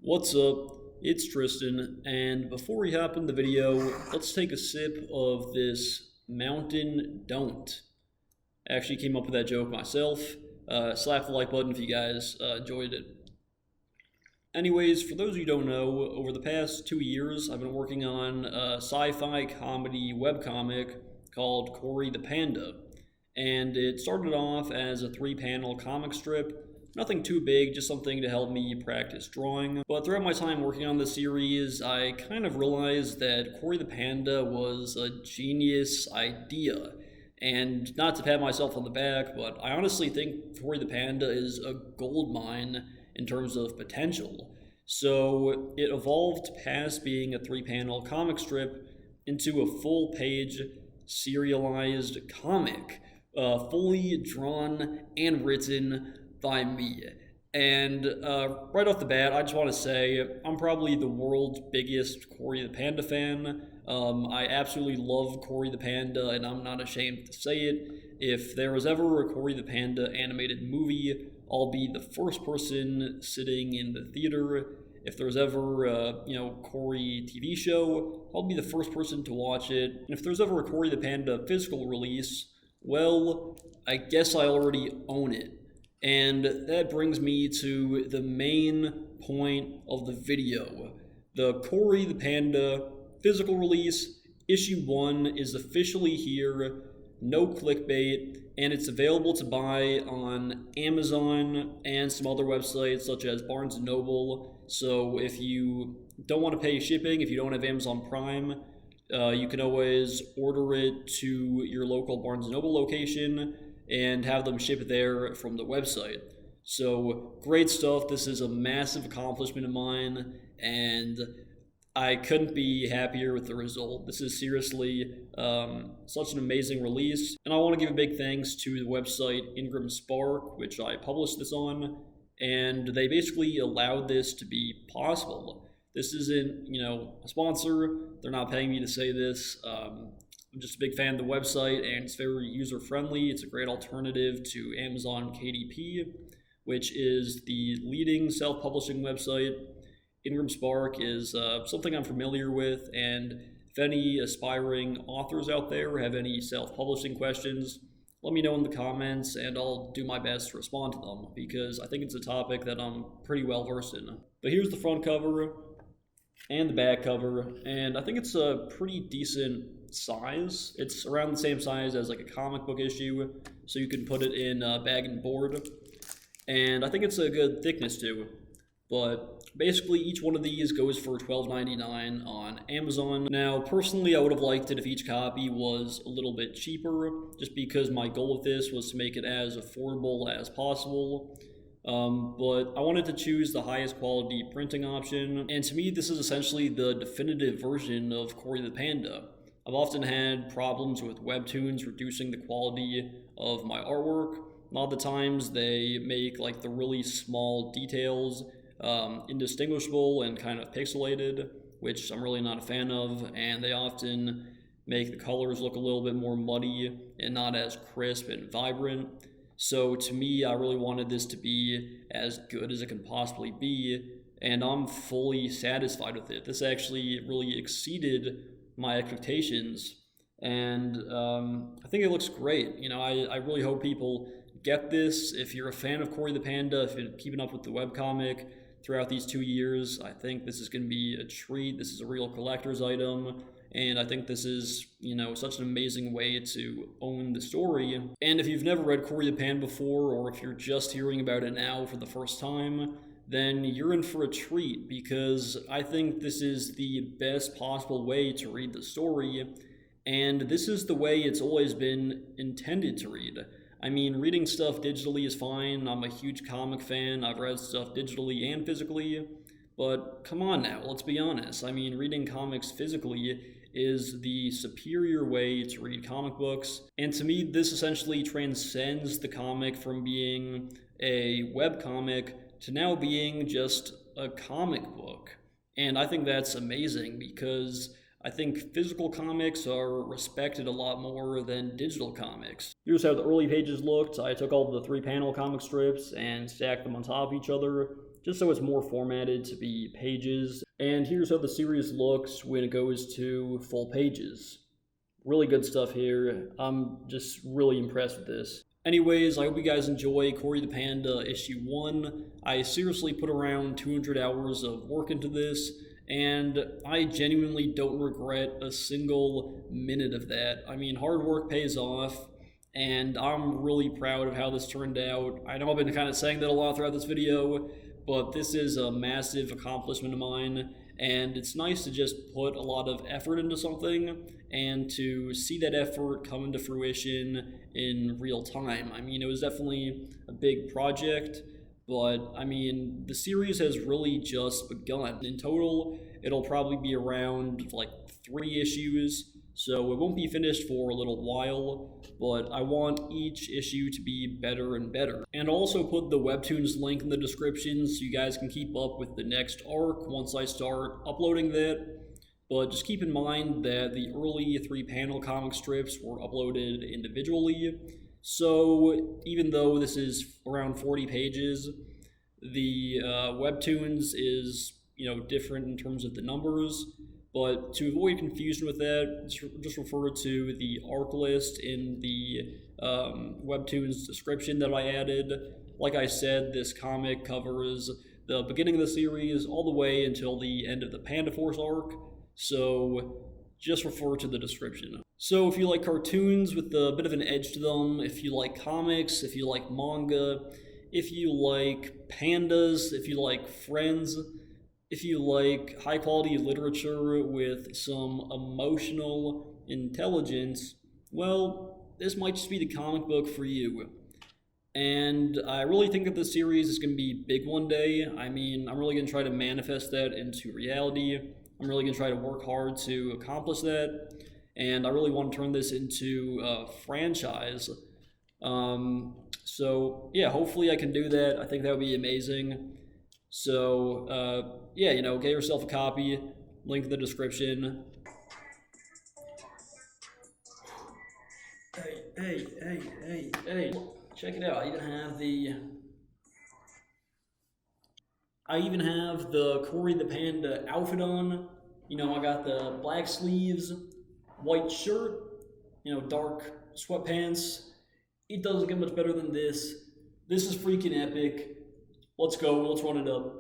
What's up? It's Tristan, and before we hop in the video, let's take a sip of this Mountain Don't. I actually came up with that joke myself. Slap the like button if you guys enjoyed it. Anyways, for those of you who don't know, over the past 2 years, I've been working on a sci-fi comedy webcomic called Kori the Panda. And it started off as a 3-panel comic strip. Nothing too big, just something to help me practice drawing. But throughout my time working on this series, I kind of realized that Kori the Panda was a genius idea. And not to pat myself on the back, but I honestly think Kori the Panda is a gold mine in terms of potential. So it evolved past being a 3-panel comic strip into a full-page serialized comic, fully drawn and written by me. And right off the bat, I just want to say I'm probably the world's biggest Kori the Panda fan. I absolutely love Kori the Panda, and I'm not ashamed to say it. If there was ever a Kori the Panda animated movie, I'll be the first person sitting in the theater. If there's ever a Kori TV show, I'll be the first person to watch it. And if there's ever a Kori the Panda physical release, well, I guess I already own it. And that brings me to the main point of the video. The Kori the Panda physical release, issue 1, is officially here, no clickbait, and it's available to buy on Amazon and some other websites such as Barnes & Noble. So if you don't want to pay shipping, if you don't have Amazon Prime, you can always order it to your local Barnes & Noble location and have them ship it there from the website. So great stuff. This is a massive accomplishment of mine, and I couldn't be happier with the result. This is seriously such an amazing release, and I want to give a big thanks to the website Ingram Spark, which I published this on, and they basically allowed this to be possible. This isn't, a sponsor. They're not paying me to say this. I'm just a big fan of the website, and it's very user-friendly. It's a great alternative to Amazon KDP, which is the leading self-publishing website. Ingram Spark is something I'm familiar with, and if any aspiring authors out there have any self-publishing questions, let me know in the comments, and I'll do my best to respond to them, because I think it's a topic that I'm pretty well versed in. But here's the front cover and the back cover, and I think it's a pretty decent size. It's around the same size as like a comic book issue, so you can put it in bag and board, and I think it's a good thickness too. But basically each one of these goes for $12.99 on Amazon. Now personally I would have liked it if each copy was a little bit cheaper, just because my goal with this was to make it as affordable as possible. But I wanted to choose the highest quality printing option, and to me this is essentially the definitive version of Kori the Panda. I've often had problems with webtoons reducing the quality of my artwork. A lot of the times they make like the really small details indistinguishable and kind of pixelated, which I'm really not a fan of, and they often make the colors look a little bit more muddy and not as crisp and vibrant. So to me, I really wanted this to be as good as it can possibly be, and I'm fully satisfied with it. This actually really exceeded my expectations, and I think it looks great. I really hope people get this. If you're a fan of Kori the Panda, if you're keeping up with the webcomic throughout these 2 years, I think this is going to be a treat. This is a real collector's item, and I think this is, such an amazing way to own the story. And if you've never read Kori the Panda before, or if you're just hearing about it now for the first time, then you're in for a treat, because I think this is the best possible way to read the story, and this is the way it's always been intended to read. I mean, reading stuff digitally is fine. I'm a huge comic fan. I've read stuff digitally and physically, but come on now, let's be honest. I mean, reading comics physically is the superior way to read comic books, and to me, this essentially transcends the comic from being a webcomic to now being just a comic book. And I think that's amazing, because I think physical comics are respected a lot more than digital comics. Here's how the early pages looked. I took all the 3-panel comic strips and stacked them on top of each other. just so it's more formatted to be pages. And here's how the series looks when it goes to full pages. Really good stuff here. I'm just really impressed with this. Anyways, I hope you guys enjoy Kori the Panda issue 1. I seriously put around 200 hours of work into this, and I genuinely don't regret a single minute of that. I mean, hard work pays off, and I'm really proud of how this turned out. I know I've been kind of saying that a lot throughout this video, but this is a massive accomplishment of mine, and it's nice to just put a lot of effort into something and to see that effort come into fruition in real time. I mean, it was definitely a big project, but I mean, the series has really just begun. In total, it'll probably be around like 3 issues, so it won't be finished for a little while, but I want each issue to be better and better. And I'll also put the webtoons link in the description so you guys can keep up with the next arc once I start uploading that. But just keep in mind that the early 3-panel comic strips were uploaded individually, so even though this is around 40 pages, the webtoons is, different in terms of the numbers. But to avoid confusion with that, just refer to the arc list in the webtoons description that I added. Like I said, this comic covers the beginning of the series all the way until the end of the Panda Force arc, so just refer to the description. So if you like cartoons with a bit of an edge to them, if you like comics, if you like manga, if you like pandas, if you like Friends, if you like high-quality literature with some emotional intelligence, well, this might just be the comic book for you. And I really think that this series is going to be big one day. I mean, I'm really going to try to manifest that into reality. I'm really going to try to work hard to accomplish that. And I really want to turn this into a franchise. So, yeah, hopefully I can do that. I think that would be amazing. So, yeah, get yourself a copy, link in the description. Hey, check it out. I even have the Kori the Panda outfit on. I got the black sleeves, white shirt, dark sweatpants. It doesn't get much better than this. This is freaking epic. Let's go, let's run it up.